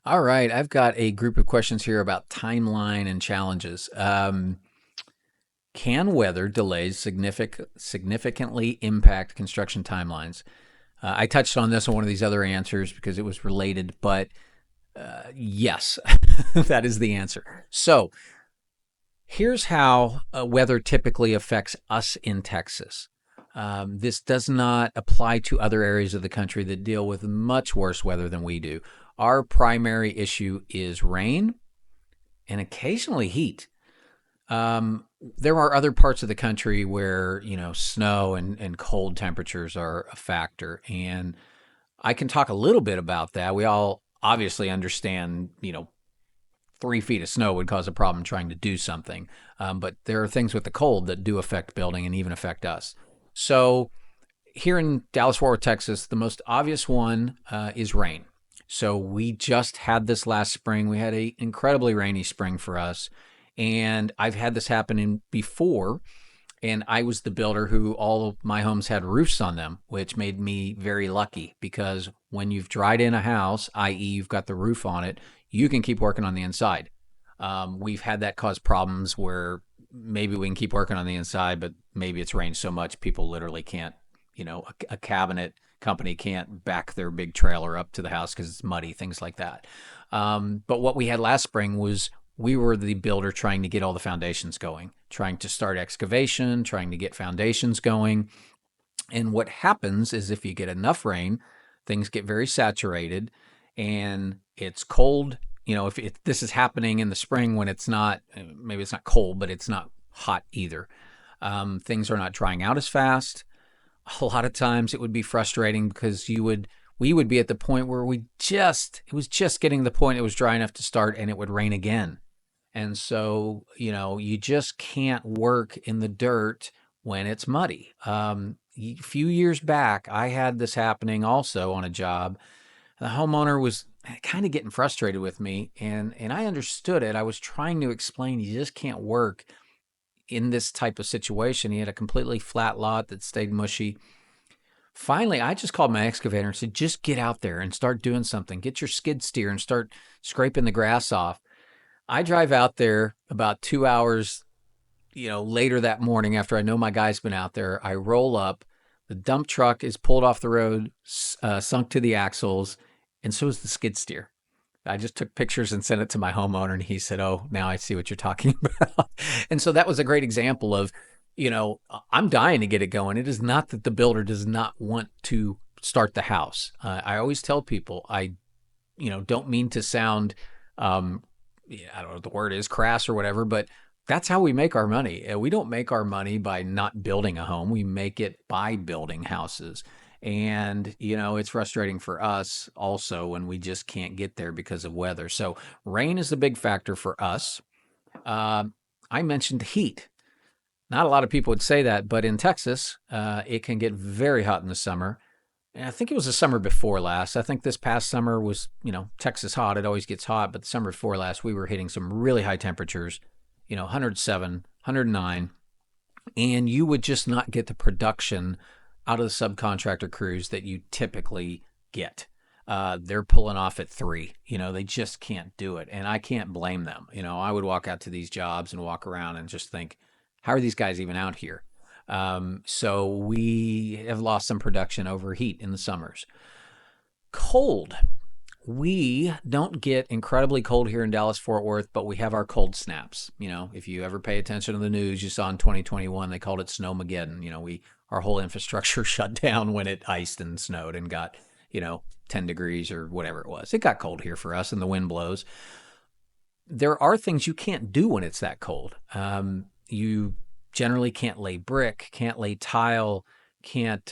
All right, I've got a group of questions here about timeline and challenges. Can weather delays significantly impact construction timelines? I touched on this in one of these other answers because it was related, but yes, that is the answer. So here's how weather typically affects us in Texas. This does not apply to other areas of the country that deal with much worse weather than we do. Our primary issue is rain and occasionally heat. There are other parts of the country where, snow and cold temperatures are a factor. And I can talk a little bit about that. We all obviously understand, 3 feet of snow would cause a problem trying to do something. But there are things with the cold that do affect building and even affect us. So here in Dallas-Fort Worth, Texas, the most obvious one is rain. So we just had this last spring. We had an incredibly rainy spring for us. And I've had this happen before. And I was the builder who all of my homes had roofs on them, which made me very lucky because when you've dried in a house, i.e., you've got the roof on it, you can keep working on the inside. We've had that cause problems where maybe we can keep working on the inside, but maybe it's rained so much people literally can't, a cabinet company can't back their big trailer up to the house because it's muddy, things like that. But what we had last spring was we were the builder trying to get all the foundations going, trying to start excavation, trying to get foundations going. And what happens is if you get enough rain, things get very saturated and it's cold. If this is happening in the spring when it's not, maybe it's not cold, but it's not hot either. Things are not drying out as fast. A lot of times it would be frustrating because we would be at the point where it was just getting to the point it was dry enough to start and it would rain again. And so, you just can't work in the dirt when it's muddy. A few years back, I had this happening also on a job. The homeowner was kind of getting frustrated with me, and I understood it. I was trying to explain you just can't work in this type of situation. He had a completely flat lot that stayed mushy. Finally, I just called my excavator and said, just get out there and start doing something. Get your skid steer and start scraping the grass off. I drive out there about 2 hours, later that morning after I know my guy's been out there. I roll up. The dump truck is pulled off the road, sunk to the axles, and so is the skid steer. I just took pictures and sent it to my homeowner, and he said, "Oh, now I see what you're talking about." And so that was a great example of, I'm dying to get it going. It is not that the builder does not want to start the house. I always tell people, I don't mean to sound I don't know what the word is, crass or whatever, but that's how we make our money. We don't make our money by not building a home. We make it by building houses. And, it's frustrating for us also when we just can't get there because of weather. So rain is the big factor for us. I mentioned heat. Not a lot of people would say that, but in Texas, it can get very hot in the summer. And I think it was the summer before last. I think this past summer was, Texas hot. It always gets hot. But the summer before last, we were hitting some really high temperatures, 107, 109. And you would just not get the production out of the subcontractor crews that you typically get. They're pulling off at 3. They just can't do it. And I can't blame them. I would walk out to these jobs and walk around and just think, how are these guys even out here? So we have lost some production over heat in the summers. Cold. We don't get incredibly cold here in Dallas-Fort Worth, but we have our cold snaps. If you ever pay attention to the news, you saw in 2021, they called it Snowmageddon. Our whole infrastructure shut down when it iced and snowed and got, 10 degrees or whatever it was. It got cold here for us and the wind blows. There are things you can't do when it's that cold. You generally can't lay brick, can't lay tile, can't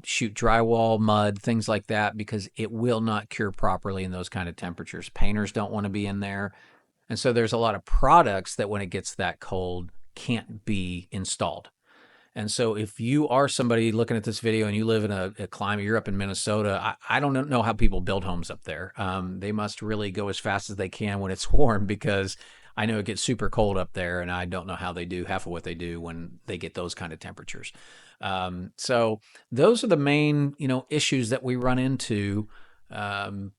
shoot drywall, mud, things like that, because it will not cure properly in those kind of temperatures. Painters don't want to be in there. And so there's a lot of products that when it gets that cold can't be installed. And so if you are somebody looking at this video and you live in a climate, you're up in Minnesota, I don't know how people build homes up there. They must really go as fast as they can when it's warm, because I know it gets super cold up there, and I don't know how they do half of what they do when they get those kind of temperatures. So those are the main, issues that we run into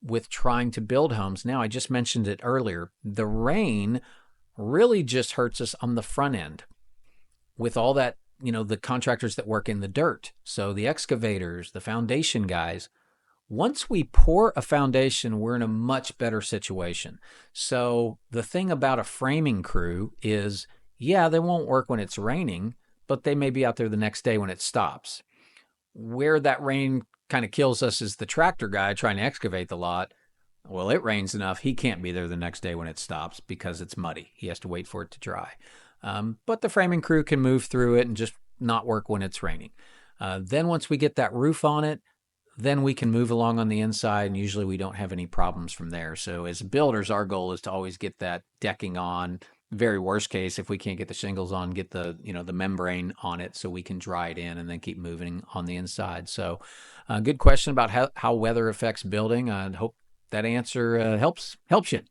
with trying to build homes. Now, I just mentioned it earlier. The rain really just hurts us on the front end with all that, the contractors that work in the dirt. So the excavators, the foundation guys, once we pour a foundation, we're in a much better situation. So the thing about a framing crew is, yeah, they won't work when it's raining, but they may be out there the next day when it stops. Where that rain kind of kills us is the tractor guy trying to excavate the lot. Well, it rains enough, he can't be there the next day when it stops because it's muddy. He has to wait for it to dry. But the framing crew can move through it and just not work when it's raining. Then once we get that roof on it, then we can move along on the inside, and usually we don't have any problems from there. So as builders, our goal is to always get that decking on. Very worst case, if we can't get the shingles on, get the the membrane on it so we can dry it in and then keep moving on the inside. So good question about how weather affects building. I hope that answer helps you.